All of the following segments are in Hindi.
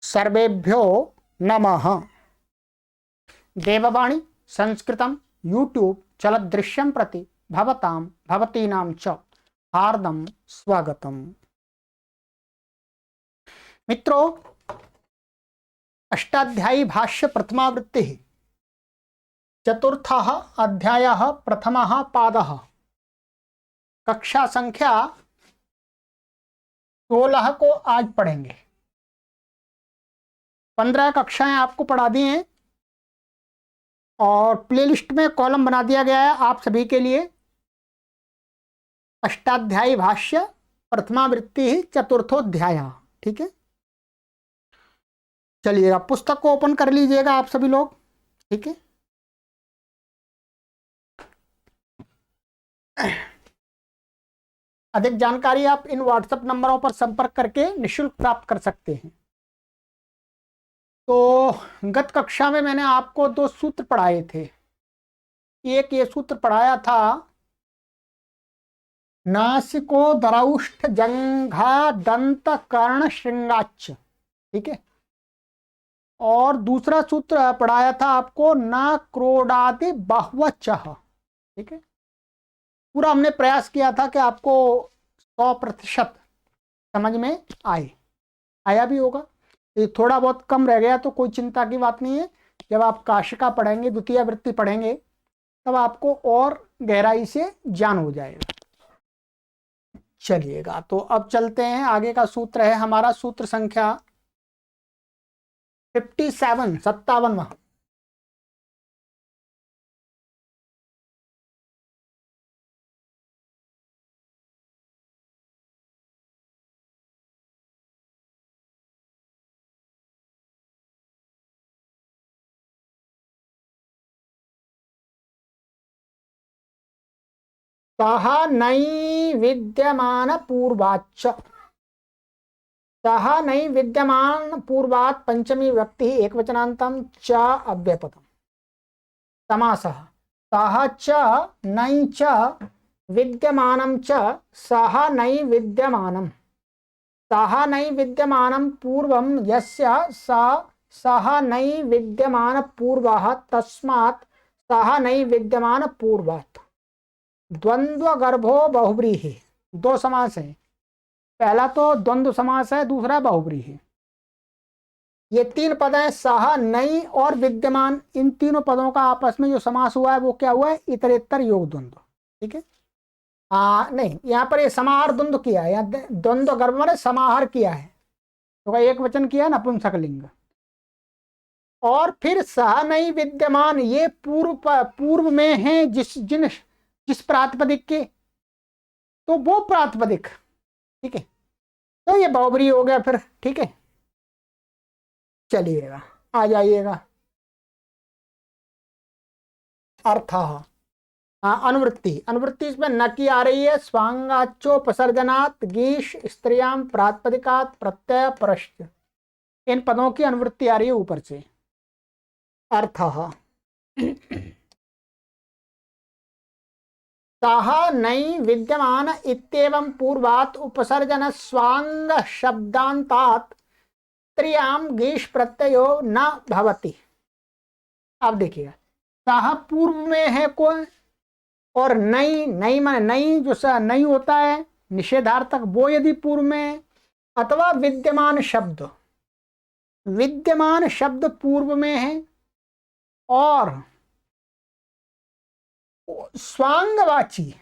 सर्वेभ्यो नमः। देववाणी संस्कृतं यूट्यूब चलदृश्यं प्रति भवतां भवतीनां च हार्दं स्वागतम्। मित्रों, अष्टाध्यायी भाष्य प्रथमावृत्ति चतुर्थः अध्यायः प्रथमः पादः कक्षा संख्या 16 को आज पढ़ेंगे। 15 कक्षाएं आपको पढ़ा दी हैं और प्लेलिस्ट में कॉलम बना दिया गया है आप सभी के लिए। अष्टाध्यायी भाष्य प्रथमावृत्ति चतुर्थोध्याय। ठीक है, चलिएगा पुस्तक को ओपन कर लीजिएगा आप सभी लोग। ठीक है, अधिक जानकारी आप इन व्हाट्सएप नंबरों पर संपर्क करके निःशुल्क प्राप्त कर सकते हैं। तो गत कक्षा में मैंने आपको 2 सूत्र पढ़ाए थे। एक ये सूत्र पढ़ाया था नासिको दरौष्ठ जंघा दंत कर्ण श्रृंगाच्च। ठीक है, और दूसरा सूत्र पढ़ाया था आपको न क्रोडादि बहुवचः। ठीक है, पूरा हमने प्रयास किया था कि आपको 100% समझ में आया भी होगा। ये थोड़ा बहुत कम रह गया तो कोई चिंता की बात नहीं है। जब आप काशिका पढ़ेंगे, द्वितीय वृत्ति पढ़ेंगे, तब आपको और गहराई से ज्ञान हो जाएगा। चलिएगा, तो अब चलते हैं। आगे का सूत्र है हमारा सूत्र संख्या 57। सह नैविद्यमान पूर्वाच्च। सह नैविद्यमान पूर्वात् पंचमी व्यक्ति एकवचनान्तं च अव्ययपदम्। समासः सह च नै च विद्यमानं च सह नैविद्यमानम्। सह नैविद्यमानं पूर्वं यस्य सह नैविद्यमान पूर्वः तस्मात् सह नैविद्यमान पूर्वात्। द्वंद्व गर्भो बहुव्रीहि। 2 समास है। पहला तो द्वंद्व समास है, दूसरा बहुव्रीहि। ये 3 पद हैं, सह नई और विद्यमान। इन तीनों पदों का आपस में जो समास हुआ है वो क्या हुआ है? इतरेतर योग द्वंद्व। ठीक है, नहीं, यहाँ पर ये समाहार द्वंद्व किया है। यहाँ द्वंद्व गर्भ में समाहार किया है, तो एक वचन किया नपुंसकलिंग। और फिर सह नई विद्यमान, ये पूर्व में है जिस प्रातिपदिक के, तो वो प्रातिपदिक। ठीक है, तो ये बहुब्री हो गया फिर। ठीक है, चलिएगा आ जाइएगा। अर्थ अनुवृत्ति इसमें न की आ रही है। स्वांगाच्योपसर्जनात् गीश स्त्रियां प्रातिपदिकात् प्रत्यय परश्च। इन पदों की अनुवृत्ति आ रही है ऊपर से। अर्थ सह नई विद्यमान इत्येवं पूर्वात् उपसर्जन स्वांग शब्दांतात् स्त्रियां गीश प्रत्ययो न भवति। अब देखिएगा, सह पूर्व में है कौन, और नई माने नई जो नई होता है निषेधार्थक, वो यदि पूर्व में, अथवा विद्यमान शब्द पूर्व में है, और स्वांगवाची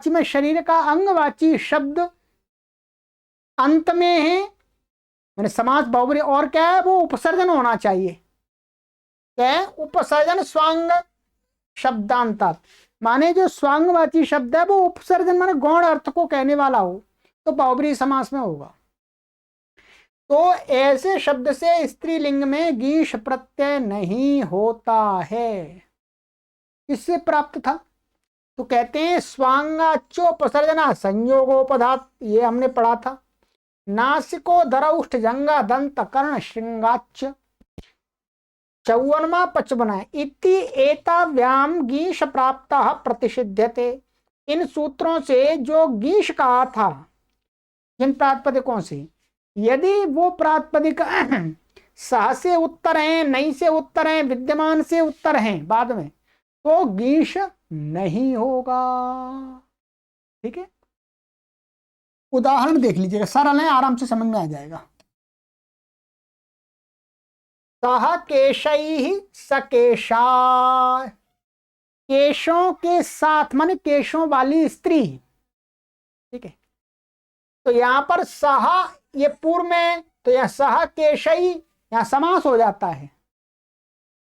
में शरीर का अंगवाची शब्द अंत में है, मैंने समास बहुब्री। और क्या है? वो उपसर्जन होना चाहिए। क्या है? उपसर्जन स्वांग शब्दांतात, माने जो स्वांगवाची शब्द है वो उपसर्जन माने गौण अर्थ को कहने वाला हो, तो बहुब्री समास में होगा। तो ऐसे शब्द से स्त्रीलिंग में गीश प्रत्यय नहीं होता है। इससे प्राप्त था, तो कहते हैं स्वांगाच्योपसर्जना संयोगोपधात। ये हमने पढ़ा था। नासिको दरौष्ठ जंगा दंत कर्ण श्रृंगाच्च। 54वां 55 इति एताव्याम गीश प्राप्त प्रतिषिध्यते। इन सूत्रों से जो गीश कहा था, जिन प्रातिपदिकों से, यदि वो प्रातिपदिक सह से उत्तर हैं, नहीं से उत्तर हैं, विद्यमान से उत्तर हैं बाद में, तो गीश नहीं होगा। ठीक है, उदाहरण देख लीजिएगा, सरल है, आराम से समझ में आ जाएगा। सह केशैहि सकेशा, केशों के साथ माने केशों वाली स्त्री। ठीक है, तो यहां पर सह ये पूर्व में, तो यह सह केशई यहां समास हो जाता है।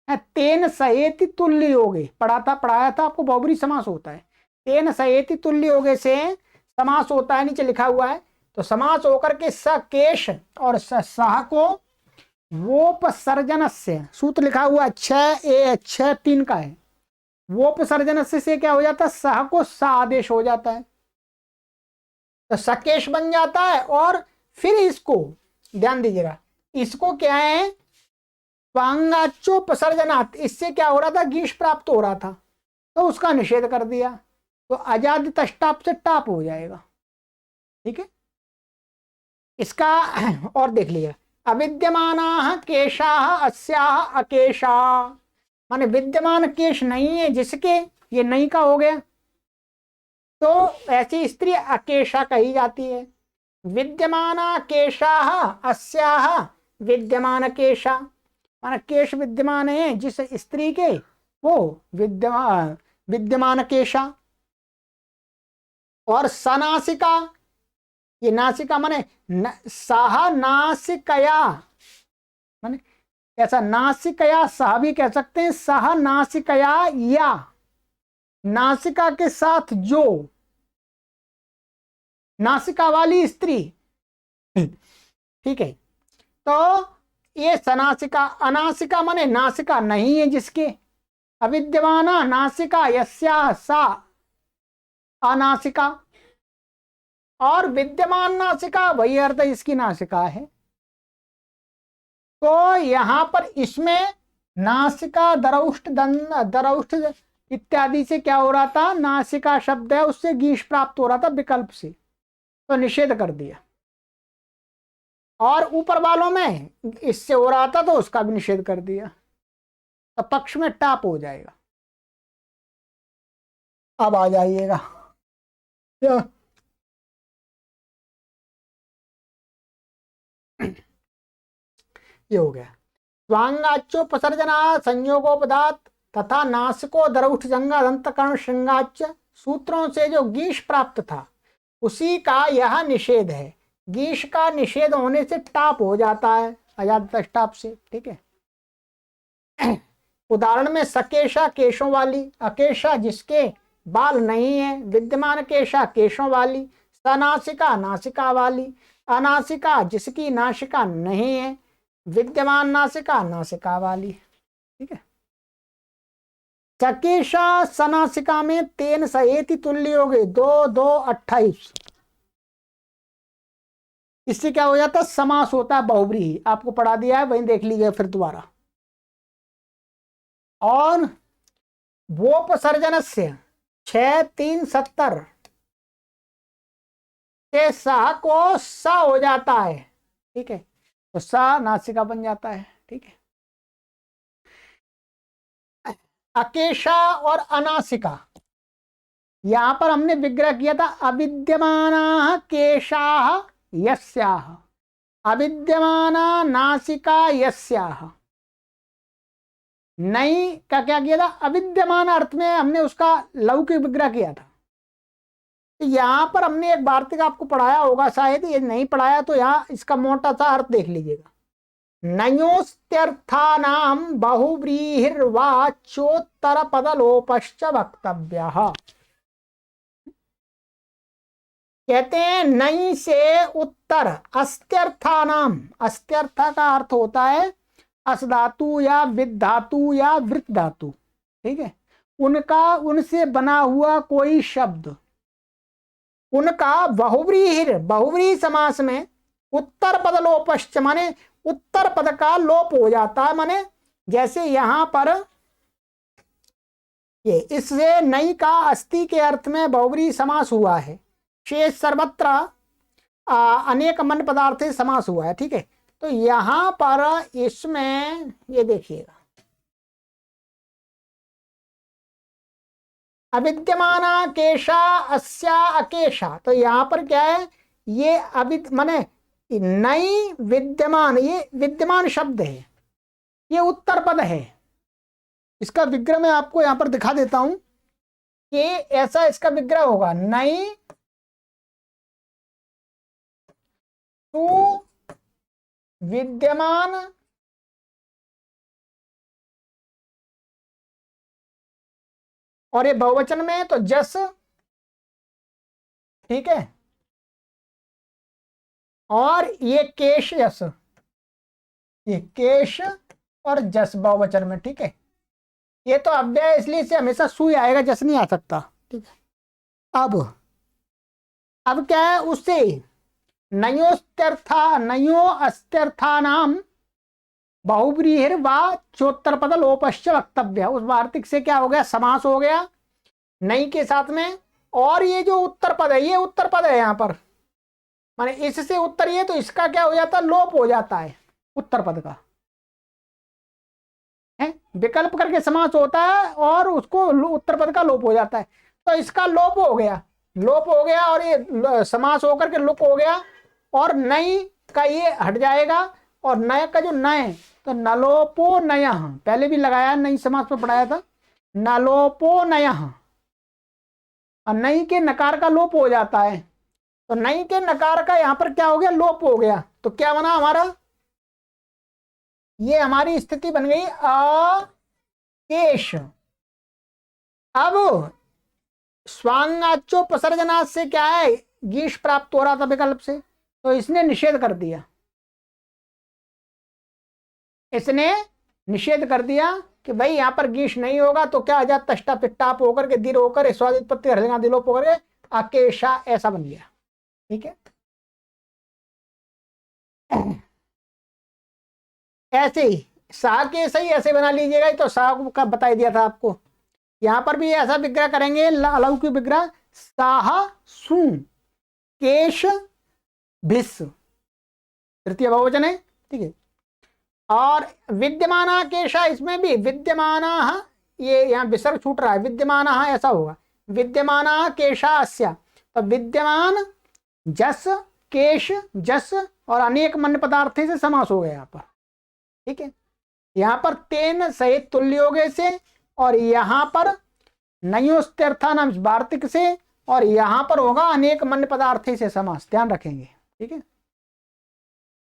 तेन सहेति तुल्य योगे, पढ़ाया था आपको, बहुब्री समास होता है। तेन सहेति तुल्य योगे से समास होता है, नीचे लिखा हुआ है। तो समास होकर के सकेश और सह को वोपसर्जन से, सूत्र लिखा हुआ 6A6 का है। वोपसर्जन से क्या हो जाता है, सह को सा आदेश हो जाता है, तो सकेश बन जाता है। और फिर इसको ध्यान दीजिएगा, इसको क्या है, स्वांगाचोपसर्जनात्, इससे क्या हो रहा था, गीश प्राप्त हो रहा था, तो उसका निषेध कर दिया, तो अजाद तष्टाप से टाप हो जाएगा। ठीक है, इसका और देख लिया, अविद्यमानाः केशाः अस्याः अकेशा, माने विद्यमान केश नहीं है जिसके, ये नहीं का हो गया, तो ऐसी स्त्री अकेशा कही जाती है। विद्यमाना केशाः अस्याः विद्यमान केशा, माने केश विद्यमान है जिस स्त्री के, वो विद्यमान केशा। और सनासिका, ये नासिका माने सह नासिकया, माने ऐसा नासिकया सह भी कह सकते हैं, सह नासिकया, या नासिका के साथ जो, नासिका वाली स्त्री। ठीक है, तो ये सनासिका, अनासिका माने नासिका नहीं है जिसके, अविद्यमाना नासिका यस्या सा अनासिका, और विद्यमान नासिका वही अर्थ इसकी नासिका है। तो यहां पर इसमें नासिका दरौष्ट दरौष्ट इत्यादि से क्या हो रहा था, नासिका शब्द है उससे गीश प्राप्त हो रहा था विकल्प से, तो निषेध कर दिया। और ऊपर वालों में इससे हो रहा था तो उसका भी निषेध कर दिया, तो पक्ष में टाप हो जाएगा। अब आ जाइएगा, ये हो गया स्वांगाच्योपसर्जना संयोगोपदात तथा नासिको दरउठ जंगादंतकर्ण श्रृंगाच, सूत्रों से जो गीश प्राप्त था उसी का यह निषेध है। गीश का निषेध होने से टाप हो जाता है, अजाद टाप से। ठीक है, उदाहरण में सकेशा केशों वाली, अकेशा जिसके बाल नहीं है, विद्यमान केशा केशों वाली, सनासिका नासिका वाली, अनासिका जिसकी नासिका नहीं है, विद्यमान नासिका नासिका वाली। ठीक है, सकेशा सनासिका में तेन सहेति तुल्य हो गए, 2 2 28, इससे क्या हो जाता है, समास होता है बहुब्रीहि, आपको पढ़ा दिया है, वहीं देख लीजिए फिर दोबारा। और वोपसर्जन से 6 3 70 के सा को सा हो जाता है। ठीक है, तो सा नासिका बन जाता है। ठीक है, अकेशा और अनासिका, यहां पर हमने विग्रह किया था, अविद्यमाना केशाः यस्याः, अविद्यमाना नासिका यस्याः। नहीं का क्या किया था, अविद्यमान अर्थ में हमने उसका लौकिक विग्रह किया था। तो यहां पर हमने एक वार्तिक आपको पढ़ाया होगा शायद, ये नहीं पढ़ाया तो यहाँ इसका मोटा सा अर्थ देख लीजिएगा। नयोस्त्यर्थानाम बहुव्रीहिर्वाच्योत्तर पदलोपश्च वक्तव्यः। कहते हैं नई से उत्तर, अस्त्यर्थानाम, अस्त्यर्थ का अर्थ होता है अस धातु या विद धातु या वृत धातु। ठीक है, उनका, उनसे बना हुआ कोई शब्द, उनका बहुव्रीहिर, बहुव्रीहि समास में उत्तर पद लोपश्च, माने उत्तर पद का लोप हो जाता है। माने जैसे यहां पर ये, इससे नई का अस्ति के अर्थ में बहुव्रीहि समास हुआ है। शेष सर्वत्र अनेक मन पदार्थ से समास हुआ है, ठीक है। तो यहां पर इसमें ये देखिएगा, अविद्यमाना केशा अस्या अकेशा, तो यहां पर क्या है, ये माने नई विद्यमान, ये विद्यमान शब्द है, ये उत्तर पद है। इसका विग्रह मैं आपको यहां पर दिखा देता हूं कि ऐसा इसका विग्रह होगा, नई तो विद्यमान और ये बहुवचन में है तो जस, ठीक है, और ये केश यस, ये केश और जस बहुवचन में, ठीक है। ये तो अव्यय इसलिए से हमेशा सुई आएगा, जस नहीं आ सकता, ठीक है। अब क्या है, उससे नयो अस्त्यर्था नाम बहुब्रीहिर व चोत्तर पद लोपश्च वक्तव्य, उस वार्तिक से क्या हो गया, समास हो गया नई के साथ में। और ये जो उत्तर पद है, ये उत्तर पद है यहाँ पर, माने इससे उत्तर, ये तो इसका क्या हो जाता है, लोप हो जाता है उत्तर पद का, है विकल्प करके समास होता है और उसको उत्तर पद का लोप हो जाता है। तो इसका लोप हो गया, लोप हो गया, और ये समास होकर के लुक हो गया, और नई का ये हट जाएगा, और नय का जो नय, तो नलोपो नय, पहले भी लगाया, नई समास में पढ़ाया था, नलोपो नय, और नई के नकार का लोप हो जाता है। तो नई के नकार का यहां पर क्या हो गया, लोप हो गया, तो क्या बना हमारा, ये हमारी स्थिति बन गई अकेश। अब स्वांगाचोपसर्जना से क्या है, गीश प्राप्त हो रहा था विकल्प से, तो इसने निषेध कर दिया, इसने निषेध कर दिया कि भाई यहां पर गीश नहीं होगा, तो क्या आ जाता, तष्टा पिट्टाप होकर के दीर होकर स्वादित्पत्ति हृदय दिलोप होकर के अकेशा ऐसा बन गया, ठीक है। ऐसे ही सा के सही ऐसे बना लीजिएगा, तो सा का बता दिया था आपको। यहां पर भी ऐसा विग्रह करेंगे, अलौकिक विग्रह, साह सु केश भिस, तृतीय बहुवचन है, ठीक है। और विद्यमाना केशा, इसमें भी विद्यमाना, ये यहाँ विसर्ग छूट रहा है, विद्यमाना ऐसा होगा, विद्यमाना केशा अस्या, तो विद्यमान जस केश जस और अनेक मन पदार्थ से समास हो गया यहाँ पर, ठीक है। यहाँ पर तेन सहित तुल्योगे से, और यहाँ पर नयोस्त्यर्था नाम वार्तिक से, और यहाँ पर होगा अनेक मन पदार्थ से समास, ध्यान रखेंगे, ठीक है।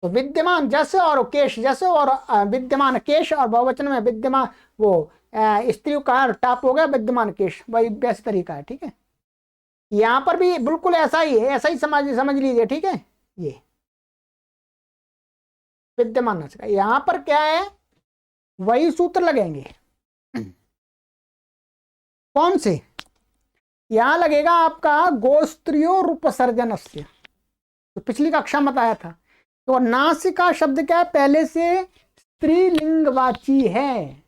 तो विद्यमान जस और केश जस, और विद्यमान केश, और बहुवचन में विद्यमान वो स्त्री का टाप हो गया, विद्यमान केश, वही वैसे तरीका है, ठीक है। यहां पर भी बिल्कुल ऐसा ही है, ऐसा ही समझ लीजिए, ठीक है। ये विद्यमान का यहां पर क्या है, वही सूत्र लगेंगे, कौन से, यहां लगेगा आपका गोस्त्रियो रूपसर्जन से, तो पिछली कक्षा में बताया था। तो नासिका शब्द क्या है, पहले से स्त्रीलिंगवाची है,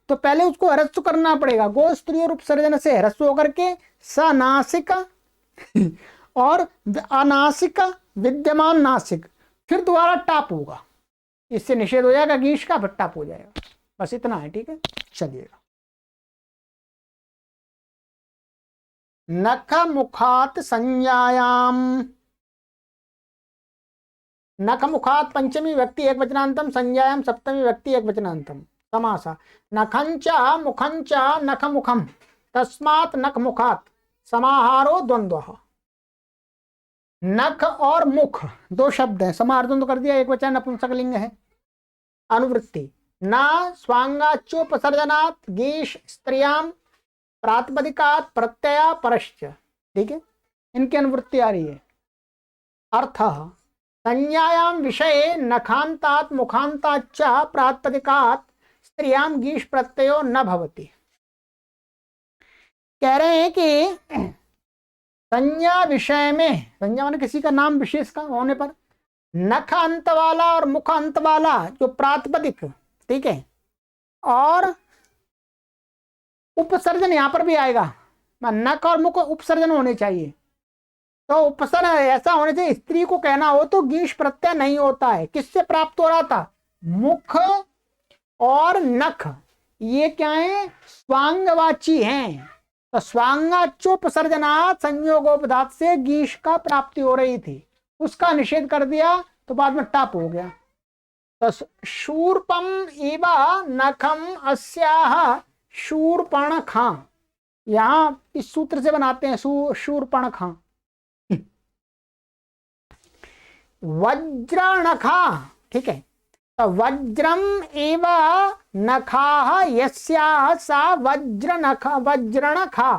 तो पहले उसको ह्रस्व करना पड़ेगा, गो स्त्रीय रूप सर्जन से ह्रस्व होकर के सनासिका और अनासिका विद्यमान नासिक, फिर दोबारा टाप होगा, इससे निषेध हो जाएगा गीश का, फिर टाप हो जाएगा, बस इतना है, ठीक है। चलिएगा, नख मुखात संज्ञायाम, नख मुखात पंचमी व्यक्ति एक वचनांतम, संज्ञायाम सप्तमी व्यक्ति एक वचनांतम, समासा नखंच मुखंच नख मुखम तस्मात् नख मुखात समाहारो द्वंद्व। नख और मुख दो शब्द हैं, समाहार द्वंद्व कर दिया, एक वचन नपुंसकलिंग है। अनुवृत्ति, न स्वांगाच्योपसर्जनात् गीश स्त्रियाम प्रातिपदिकात् प्रत्यय परश्च, ठीक है, इनकी अनुवृत्ति आ रही है। अर्थ, संज्ञायाम विषये नखांतात् मुखांताच्च प्रातिपदिकात् स्त्रियाम गीश प्रत्ययो न भवति। कह रहे हैं कि संज्ञा विषय में, संज्ञा माने किसी का नाम विशेष का होने पर, नख अंत वाला और मुख अंत वाला जो प्रातिपदिक, ठीक है, और उपसर्जन यहां पर भी आएगा, नख और मुख उपसर्जन होने चाहिए, तो उपसर्ग ऐसा होने से स्त्री को कहना हो तो गीश प्रत्यय नहीं होता है। किससे प्राप्त हो रहा था? मुख और नख, ये क्या है? स्वांगवाची हैं। तो स्वांगाचोपसर्जनात् संयोगोपधात से गीश का प्राप्ति हो रही थी, उसका निषेध कर दिया तो बाद में टाप हो गया। तो शूर्पम इव नखम अस्याह शूर्पणखा, यहां इस सूत्र से बनाते हैं शूर्पणखा। वज्रणखा, ठीक है। तो वज्रम एव नखाः यस्याः सा वज्रणखा,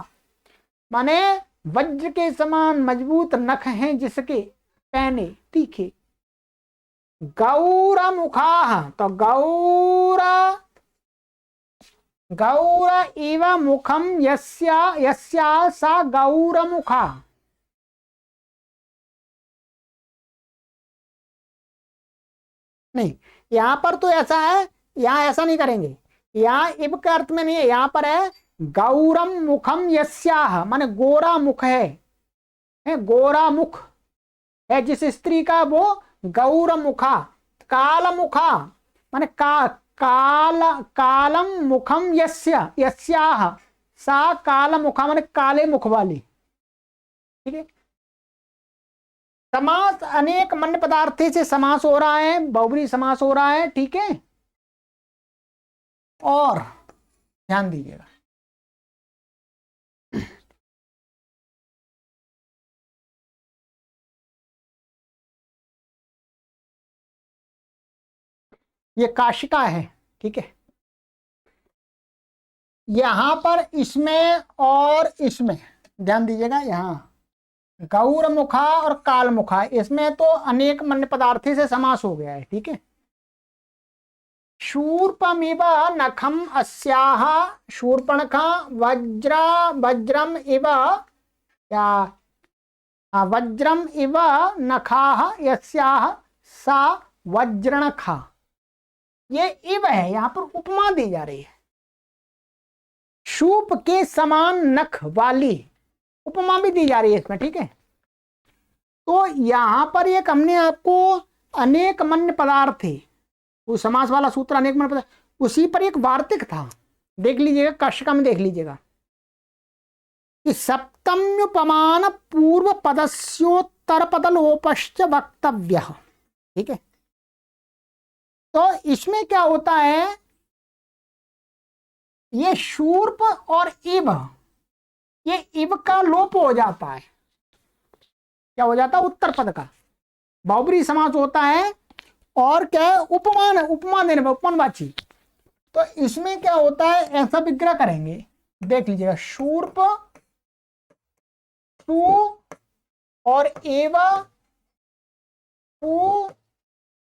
माने वज्र के समान मजबूत नख हैं जिसके, पैने तीखे। गौरमुखा, तो गौर इव मुखम यस्या सा गौरमुखा। नहीं, यहां पर तो ऐसा है, यहां ऐसा नहीं करेंगे, यहां इब के अर्थ में नहीं है, यहां पर है गौरम मुखम यस्याह, माने गोरा मुख है गोरा मुख है जिस स्त्री का, वो गौरमुखा। कालमुखा माने कालम मुखम यस्याह सा कालमुखा, माने काले मुख वाली, ठीक है। समास अनेक मन्य पदार्थे से समास हो रहा है, बहुब्री समास हो रहा है, ठीक है। और ध्यान दीजिएगा, ये काशिका है, ठीक है। यहां पर इसमें और इसमें ध्यान दीजिएगा, यहां गौरमुखा और कालमुखा, इसमें तो अनेक मन्य पदार्थी से समास हो गया है, ठीक है। शूर्पमिव नखम अस्याह शूर्पणखा वज्रम इव, या वज्रम इव नखाः यस्याः सा वज्रणखा। ये इव है, यहां पर उपमा दी जा रही है, शूप के समान नख वाली उपमा भी दी जा रही है इसमें, ठीक है। तो यहां पर एक हमने आपको अनेक मन्य पदार्थ थे, वो समास वाला सूत्र अनेक मन्य पदार्थ, उसी पर एक वार्तिक था, देख लीजिएगा, काशिका में देख लीजिएगा कि सप्तम्युपमान पूर्व पदस्योत्तर पदलोपश्च वक्तव्य, ठीक है। तो इसमें क्या होता है, ये शूर्प और इव, ये इव का लोप हो जाता है, क्या हो जाता है? उत्तर पद का बहुब्री समास होता है, और क्या है? उपमान, उपमान देने पर उपमानवाची। तो इसमें क्या होता है, ऐसा विग्रह करेंगे, देख लीजिएगा, शूर्प टू और एव टू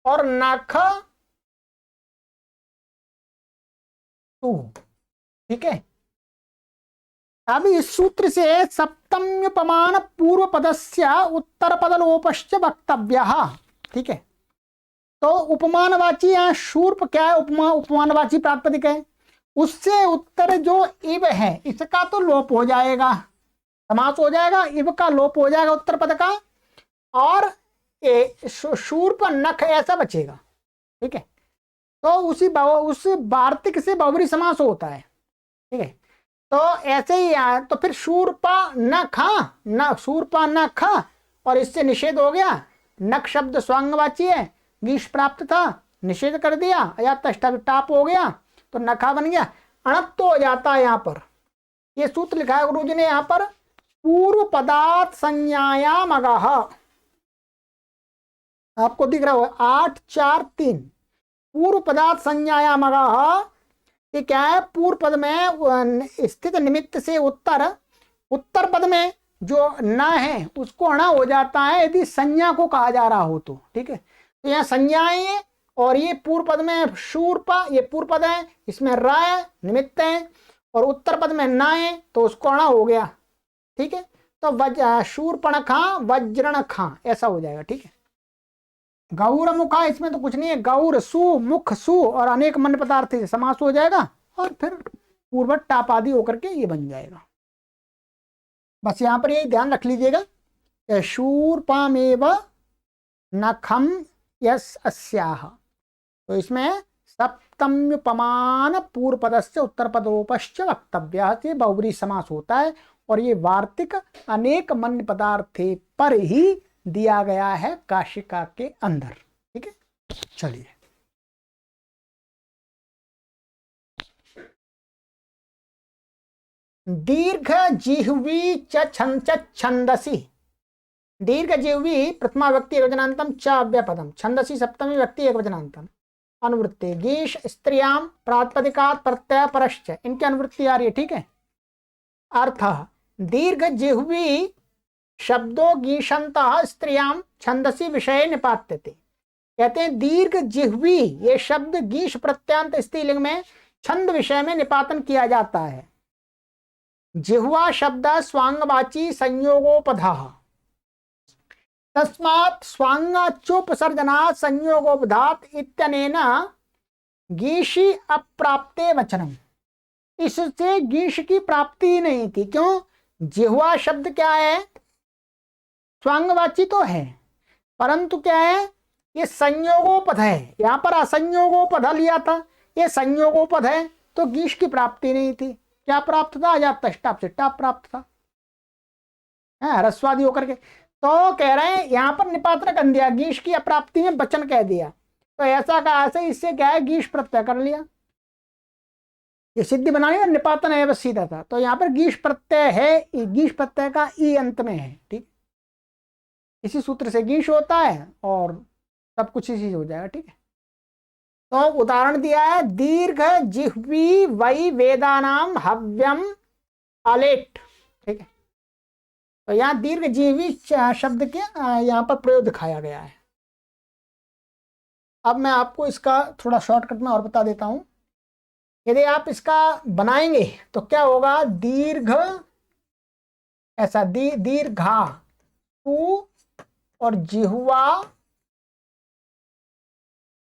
और नख टू, ठीक है। अब इस सूत्र से सप्तम्युपमान पूर्व पदस्य उत्तर पदलोपश्च वक्तव्यः, ठीक है। तो उपमानवाची यहाँ शूर्प क्या है? उपमानवाची प्रातिपदिक है, उससे उत्तर जो इव है इसका तो लोप हो जाएगा, समास हो जाएगा, इव का लोप हो जाएगा उत्तर पद का, और शूर्प नख ऐसा बचेगा, ठीक है। तो उस वार्तिक से बहुब्री समास होता है, ठीक है। तो ऐसे ही यार, तो फिर शूर्पा न खा, न शूर्पा न खा, और इससे निषेध हो गया, नख शब्द स्वांगवाची है, गीश प्राप्त था, निषेध कर दिया, अजात टाप हो गया, तो नखा बन गया, अणत्व हो जाता है। यहाँ पर ये सूत्र लिखा है गुरु जी ने, यहाँ पर पूर्व पदार्थ संज्ञायाम अगः, आपको दिख रहा होगा 8-4-3, पूर्व पदार्थ संज्ञायाम अगः, ये क्या है? पूर्व पद में स्थित निमित्त से उत्तर पद में जो न है उसको अणा हो जाता है यदि संज्ञा को कहा जा रहा हो तो, ठीक है। तो यहाँ संज्ञाएं, और ये पूर्व पद में शूर्पा, ये पूर्व पद है, इसमें र है, निमित्त है, और उत्तर पद में न है तो उसको अणा हो गया, ठीक है। तो शूर्पणखा वज्रणखा ऐसा हो जाएगा, ठीक है। गौरमुखा, इसमें तो कुछ नहीं है, गौर सु मुख सु और अनेक मन्य पदार्थ से समास हो जाएगा, और फिर पूर्वट टाप आदि होकर के ये बन जाएगा। बस यहाँ पर ये ध्यान रख लीजिएगा शूर्पामेव नखम यस अस्याह। तो इसमें सप्तम्युपमान पूर्व पदस्य उत्तर पदोपश्च वक्तव्य, ये बहुब्री समास होता है और ये वार्तिक अनेक मन्य पदार्थे पर ही दिया गया है काशिका के अंदर। ठीक है, चलिए दीर्घ जिह्वी छंदसी। दीर्घ जिह्वी प्रथमा व्यक्ति एकवचनांतम च अव्यपदम, छंदसी सप्तमी व्यक्ति एकवचनांतम। अनुवृत्ति गीश स्त्रियां प्रातिपदिकात् प्रत्यय परश्च, इनकी अनुवृत्ति आ रही है। ठीक है, अर्थ दीर्घ जिह्वी शब्दों गीशंतः स्त्रियां छंदसी विषय निपात्यते। कहते हैं दीर्घ जिह्वी ये शब्द गीश प्रत्यांत स्त्रीलिंग में छंद विषय में निपातन किया जाता है। जिह्वा शब्द स्वांगवाची संयोगोपधः, तस्मात् स्वांगाच्योपसर्जनात् संयोगोपधात् इत्यनेन गीशी अप्राप्ते वचनम। इससे गीश की प्राप्ति ही नहीं थी। क्यों? जिह्वा शब्द क्या है? स्वांगवाची तो है, परंतु क्या है? ये संयोगोपध है। यहां पर असंयोगोपध लिया था, ये संयोगोपध है, तो गीश की प्राप्ति नहीं थी। क्या प्राप्त था? या तष्टाप से टाप प्राप्त था, रस्वादी होकर के। तो कह रहे हैं यहां पर निपात्र कर दिया, गीश की अप्राप्ति में वचन कह दिया। तो ऐसा कहा, ऐसे इससे क्या है? गीश प्रत्यय कर लिया। ये सिद्धि बनानी और निपातन है बस सीधा था। तो यहाँ पर गीश प्रत्यय है, गीश प्रत्यय का ई अंत में है। ठीक, इसी सूत्र से गीश होता है और सब कुछ इसी से हो जाएगा। ठीक है, तो उदाहरण दिया है दीर्घ जिह्वी वै वेदानाम हव्यम अलेट। ठीक है, तो यहाँ दीर्घ जिह्वी शब्द के यहाँ पर प्रयोग दिखाया गया है। अब मैं आपको इसका थोड़ा शॉर्टकट में और बता देता हूं। यदि आप इसका बनाएंगे तो क्या होगा? दीर्घ ऐसा दीर्घा टू और जिह्वा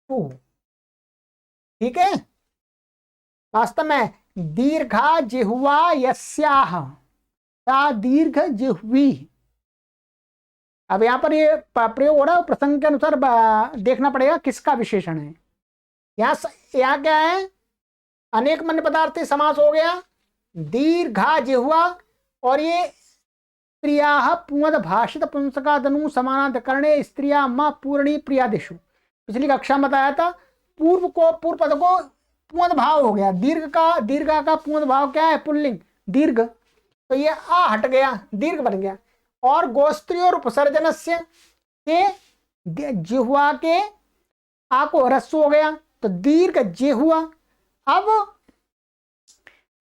टू। ठीक है, वास्तव में दीर्घा जिह्वा यस्याह सा दीर्घ जिह्वी। अब यहां पर ये प्रयोग हो रहा है, प्रसंग के अनुसार देखना पड़ेगा किसका विशेषण है। यहाँ क्या है? अनेक मन्य पदार्थ समास हो गया, दीर्घा जिह्वा, और ये स्त्रियाः पुंवद भाषित पुंसकादनु समानाधिकरणे स्त्रिया मां पूर्णी प्रियादिषु। पिछली कक्षा में बताया था पूर्व पद को पुंवद भाव हो गया। दीर्घा का पुंवद भाव क्या है? पुल्लिंग दीर्घ, तो ये आ हट गया, दीर्घ बन गया। और गोस्त्री और उपसर्जनस्य के जिह्वा के आ को ह्रस्व हो गया, तो दीर्घ जिह्वा। अब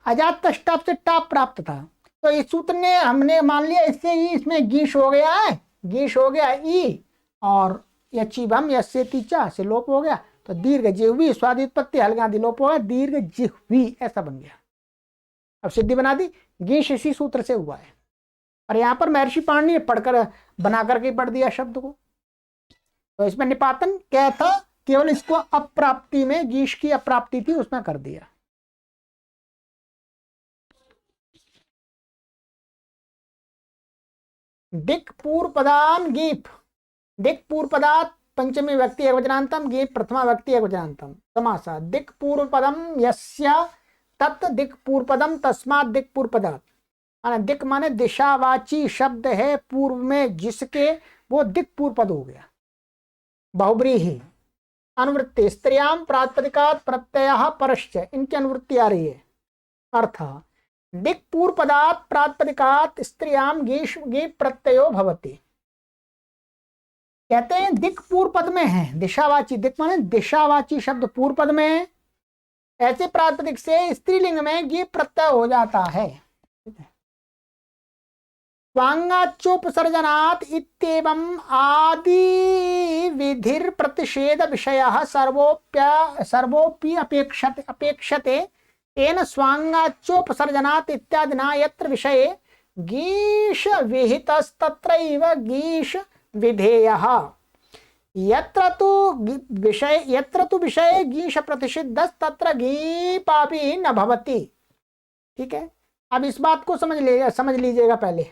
अजात टाप से टाप प्राप्त था, तो इस सूत्र ने हमने मान लिया इससे ही इसमें गीश हो गया है, गीश हो गया ई, और यचिभम यस्य तीचा से लोप हो गया, तो दीर्घ जिह्वी स्वादित्पत्ति हलगादि लोप हो गया, दीर्घ जिह्वी ऐसा बन गया। अब सिद्धि बना दी, गीश इसी सूत्र से हुआ है। और यहाँ पर महर्षि पाणिनि ने पढ़कर बना करके पढ़ दिया शब्द को। तो इसमें निपातन क्या था? केवल इसको अप्राप्ति में, गीश की अप्राप्ति थी उसमें कर दिया। दिक् पूर्व पदान गीप, दिक् पूर्व पदात् पंचमी व्यक्ति एकवचनांतम, गीप प्रथमा व्यक्ति एकवचनांतम। समासा दिक् पूर्व पदम यस्य तत् दिक् पूर्व पदम तस्मात् दिक् पूर्व पदात्। दिक् माने दिशावाची शब्द है, पूर्व में जिसके, वो दिक् पूर्व पद हो गया, बहुब्रीहि। अनुवृत्ति स्त्रियां प्रातिपदिकात् प्रत्ययः परश्च, इनकी अनुवृत्ति आ रही है। अर्थ दिक् पूर्व पदात् प्रातिपदिकात् स्त्रियां गीप प्रत्ययो भवति। कहते हैं दिक् पूर्व पद में है, दिशावाची, दिक् माने दिशावाची शब्द पूर्व पद में है, ऐसे प्रातिपदिक से स्त्रीलिंग में गीप प्रत्यय हो जाता है। स्वांगाच्योपसर्जनात् इत्येवम् आदि विधिर प्रतिषेध विषयः सर्वोऽपि अपेक्षते तेन स्वांगाच्योपसर्जनात् इत्यादिना यत्र विषये गीश विहितस्तत्रैव गीश विधेयः। यत्र तु विषये गीश प्रतिषिद्धस्तत्र गीपापि न भवति। ठीक है, अब इस बात को समझ लीजिएगा पहले।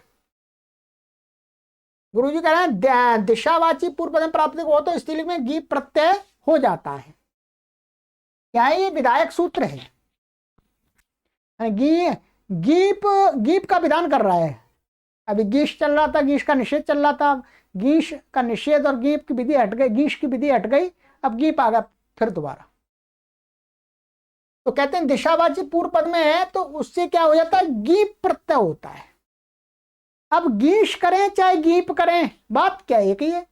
गुरुजी कह रहे हैं दिशावाची पूर्व पद प्राप्ति को हो तो स्त्रीलिंग में गीप प्रत्यय हो जाता है। क्या है? ये विधायक सूत्र है। गीप गीप का विधान कर रहा है। अभी गीश चल रहा था, गीश का निषेध चल रहा था, गीश का निषेध और गीप की विधि हट गई, गीश की विधि हट गई, अब गीप आ गया फिर दोबारा। तो कहते हैं दिशावाची पूर्व पद में है तो उससे क्या हो जाता है? गीप प्रत्यय होता है। अब गीश करें चाहे गीप करें, बात क्या एक ही है।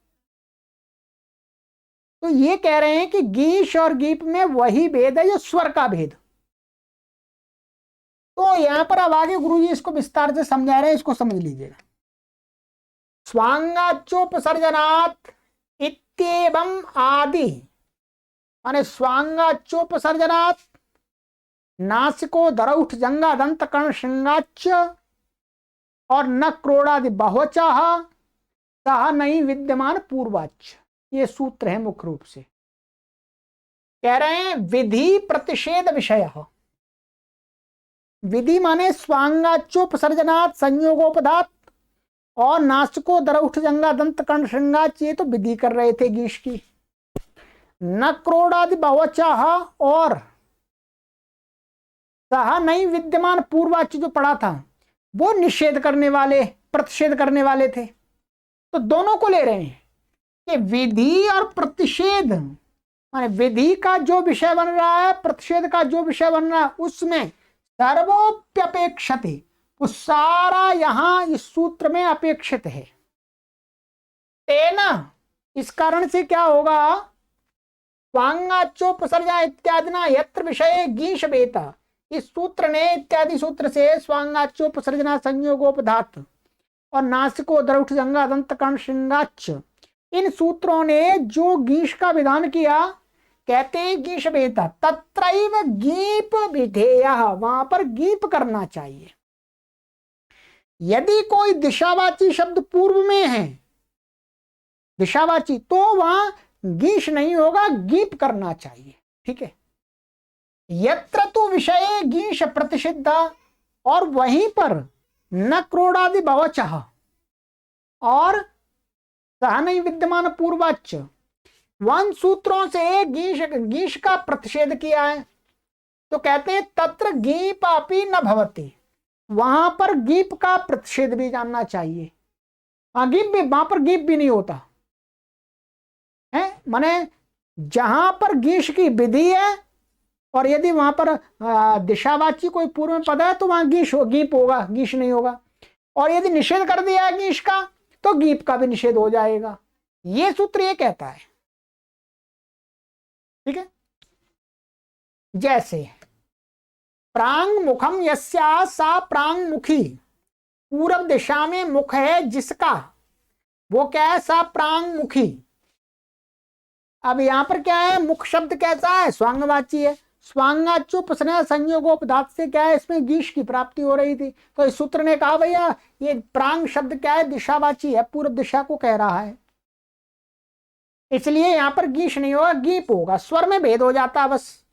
तो ये कह रहे हैं कि गीश और गीप में वही भेद है जो स्वर का भेद। तो यहां पर अब आगे गुरुजी इसको विस्तार से समझा रहे हैं, इसको समझ लीजिएगा। स्वांगाच्योपसर्जनात् इत्येवम् आदि, माने स्वांगाच्योपसर्जनात् नासिको दरौठ जंगा दंत कर्ण श्रृंगाच और न क्रोड़ादि बहुवचः सह नहीं विद्यमान पूर्वाच। ये सूत्र है मुख्य रूप से। कह रहे हैं विधि प्रतिषेध विषय। विधि माने स्वांगाच्योपसर्जनात् संयोगोपदात और नासिको दरौठ जंगा दंत कर्ण श्रृंगाच, ये तो विधि कर रहे थे गीश की। न क्रोड़ादि बहुवचः और सह नहीं विद्यमान पूर्वाच जो पढ़ा था वो निषेध करने वाले, प्रतिषेध करने वाले थे। तो दोनों को ले रहे हैं कि विधि और प्रतिषेध, माने विधि का जो विषय बन रहा है, प्रतिषेध का जो विषय बन रहा है, उसमें सर्वोप्यपेक्षते, वो सारा यहां इस सूत्र में अपेक्षित है। तेना, इस कारण से क्या होगा? स्वांगाच्योपसर्जन इत्यादि ना यत्र विषय गीश बेता, इस सूत्र ने इत्यादि सूत्र से स्वांगाच्योपसर्जना संयोगोपधात और नासिको दरौठ जंगा दंत कर्ण श्रृंगाच, इन सूत्रों ने जो गीश का विधान किया, कहते गीश बेता तत्रैव गीप विधेयः, वहां पर गीप करना चाहिए। यदि कोई दिशावाची शब्द पूर्व में है, दिशावाची, तो वहां गीश नहीं होगा, गीप करना चाहिए। ठीक है। यत्र तो विषय गीश प्रतिषिद्ध, और वहीं पर न क्रोड़ादि बहुवचः और सह नहीं विद्यमान पूर्वाच, वन सूत्रों से गीश का प्रतिषेध किया है। तो कहते हैं तत्र गीप अपि न भवति, वहां पर गीप का प्रतिषेध भी जानना चाहिए। गीप भी, वहां पर गीप भी नहीं होता है। माने जहां पर गीश की विधि है और यदि वहां पर दिशावाची कोई पूर्व में पद है तो वहां गीप होगा, गीश नहीं होगा। और यदि निषेध कर दिया है गीश का तो गीप का भी निषेध हो जाएगा। ये सूत्र ये कहता है। ठीक है। जैसे प्रांग मुखम यस्या सा प्रांग मुखी, पूर्व दिशा में मुख है जिसका, वो क्या है? सा प्रांग मुखी। अब यहां पर क्या है? मुख शब्द कैसा है? स्वांगवाची है। स्वांगाच्योपसर्जन संयोगोपधात से क्या है? इसमें गीश की प्राप्ति हो रही थी। तो इस सूत्र ने कहा भैया ये प्रांग शब्द क्या है? दिशावाची है, पूर्व दिशा को कह रहा है, इसलिए यहां पर गीश नहीं होगा, गीप होगा। स्वर में भेद हो जाता है बस।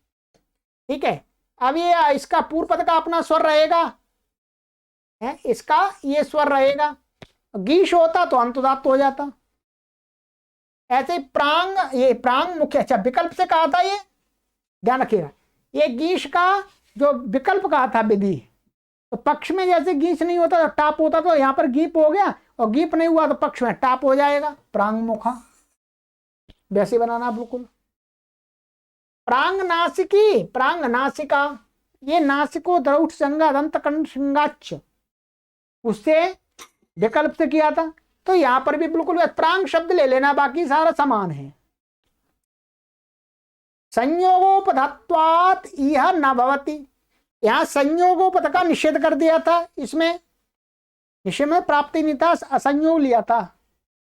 ठीक है। अब ये इसका पूर्व पद का अपना स्वर रहेगा है, इसका ये स्वर रहेगा। गीश होता तो अंतुदात्त हो जाता। ऐसे प्रांग, ये प्रांग मुख्य, अच्छा विकल्प से कहा था, ये ध्यान रखिएगा। ये गीश का जो विकल्प कहा था विधि, तो पक्ष में जैसे गीश नहीं होता तो टाप होता, तो यहां पर गीप हो गया, और गीप नहीं हुआ तो पक्ष में टाप हो जाएगा, प्रांग मुखा। वैसे बनाना बिल्कुल। प्रांग नासिकी, प्रांग नासिका, ये नासिको दरौठ जंगा दंत कर्ण श्रृंगाच, उससे विकल्प से किया था। तो यहां पर भी बिल्कुल प्रांग शब्द ले लेना, बाकी सारा समान है। संयोगोपधत्वात् यह न भवति, यहां संयोगोपध का निषेध कर दिया था। इसमें निषेध में प्राप्ति नहीं था, असंयोग लिया था,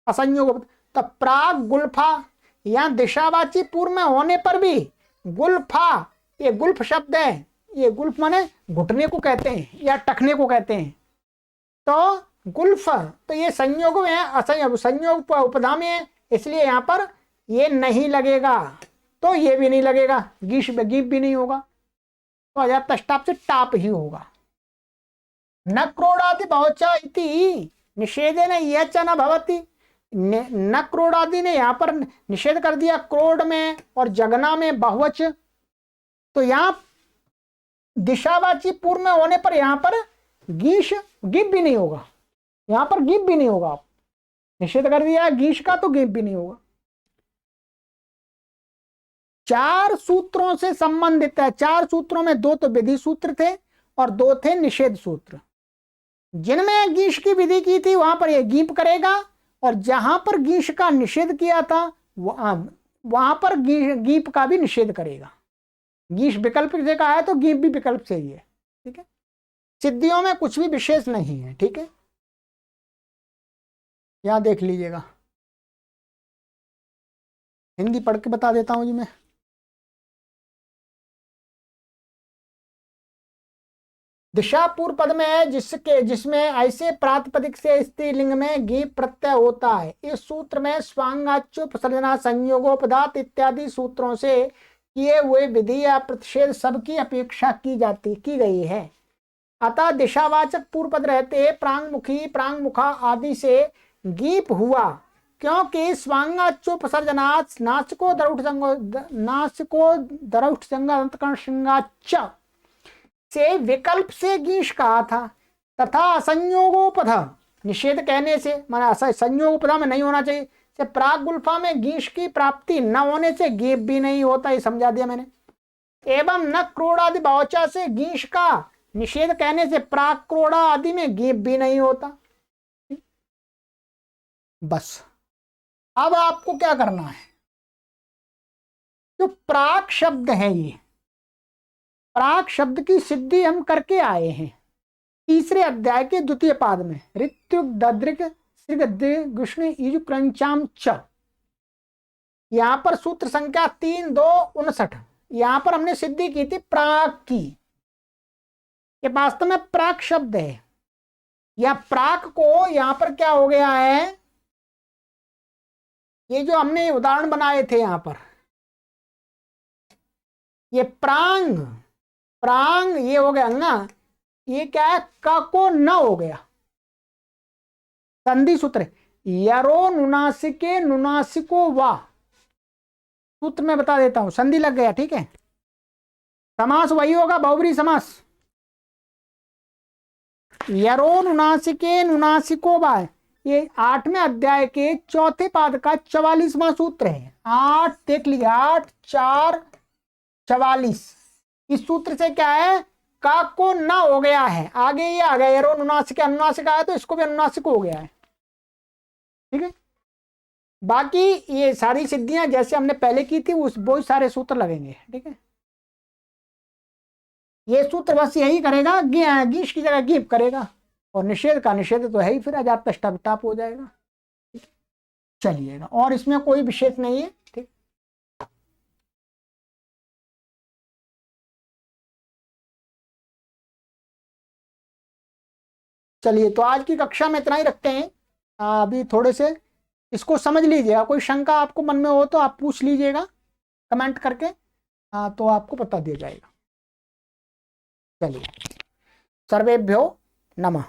असंयोग। तो प्राग गुल्फा, यहां दिशावाची पूर्व में होने पर भी गुल्फा, ये गुल्फ शब्द है, ये गुल्फ माने घुटने को कहते हैं या टखने को कहते हैं। तो गुल्फ, तो ये संयोग में है, असंयोग संयोग उपधा में है, इसलिए यहां पर ये नहीं लगेगा, तो ये भी नहीं लगेगा, गीश गीप भी नहीं होगा, तो अजात टाप से टाप ही होगा। न क्रोड़ादि बहुवचः इति निषेधेन यह च न भवति, न क्रोडादि ने यहाँ पर निषेध कर दिया क्रोड में और जगना में बहुवच, तो यहाँ दिशावाची पूर्व में होने पर यहाँ पर गीश गिप भी नहीं होगा, यहाँ पर गिप भी नहीं होगा। आप निषेध कर दिया गीश का तो गिप भी नहीं होगा। 4 सूत्रों से संबंधित है। 4 सूत्रों में 2 तो विधि सूत्र थे और 2 थे निषेध सूत्र। जिनमें गीश की विधि की थी वहां पर यह गीप करेगा, और जहां पर गीश का निषेध किया था वहां पर गीप का भी निषेध करेगा। गीश विकल्प से कहा है तो गीप भी विकल्प से ही है। ठीक है, सिद्धियों में कुछ भी विशेष नहीं है। ठीक है, यहां देख लीजिएगा, हिंदी पढ़ के बता देता हूं जी मैं। दिशा पूर्व पद में है जिसमें ऐसे प्रातिपदिक से स्त्रीलिंग में गीप प्रत्यय होता है। इस सूत्र में स्वांगाच्युपसर्जना संयोगोपदात इत्यादि सूत्रों से किए हुए विधि या प्रतिषेध सबकी अपेक्षा की गई है। अतः दिशावाचक पूर्व पद रहते प्रांगमुखी प्रांगमुखा आदि से गीप हुआ, क्योंकि स्वांगाच्युपसर्जनात् नासिको दरौष्ठ्यंगाच से विकल्प से गीश कहा था, तथा असंयोगोपध निषेध कहने से, माना संयोगोपध में नहीं होना चाहिए, से प्राग गुल्फा में गीश की प्राप्ति न होने से गीप भी नहीं होता, ये समझा दिया मैंने। एवं न क्रोडादि बहुवचन से गीश का निषेध कहने से प्राग क्रोड़ा आदि में गीप भी नहीं होता। बस अब आपको क्या करना है, जो प्राग शब्द है, ये प्राग शब्द की सिद्धि हम करके आए हैं 3रे अध्याय के 2य पाद में। ऋत्युक दद्रिक श्रीगुष्ण ईजु क्रंचाम च, यहां पर सूत्र संख्या 3-2-59, यहां पर हमने सिद्धि की थी प्राग की। ये वास्तव में प्राग शब्द है, या प्राग को यहां पर क्या हो गया है, ये जो हमने उदाहरण बनाए थे यहां पर, ये प्रांग प्रांग ये हो गया ना, ये क्या है, क को न हो गया, संधि सूत्र यरो नुनासिके नुनासिको वा, सूत्र में बता देता हूं, संधि लग गया। ठीक है, समास वही होगा, बहुब्री समास। यरो नुनासिके नुनासिको वा, ये 8वें अध्याय के 4थे पाद का 44वां सूत्र है। 8 देख लीजिए, 8 4 44। इस सूत्र से क्या है, का को न हो गया है, आगे ये आ गया यरो अनुनासिक, अनुनासिक आया तो इसको भी अनुनासिक हो गया है। ठीक है, बाकी ये सारी सिद्धियां जैसे हमने पहले की थी उस बहुत सारे सूत्र लगेंगे। ठीक है, ये सूत्र बस यही करेगा, गीश की जगह गीप करेगा, और निषेध का निषेध तो है ही, फिर अजात टाप हो जाएगा। चलिएगा, और इसमें कोई विशेष नहीं है। ठीक, चलिए, तो आज की कक्षा में इतना ही रखते हैं। अभी थोड़े से इसको समझ लीजिएगा, कोई शंका आपको मन में हो तो आप पूछ लीजिएगा कमेंट करके, तो आपको बता दिया जाएगा। चलिए, सर्वेभ्यो नमः।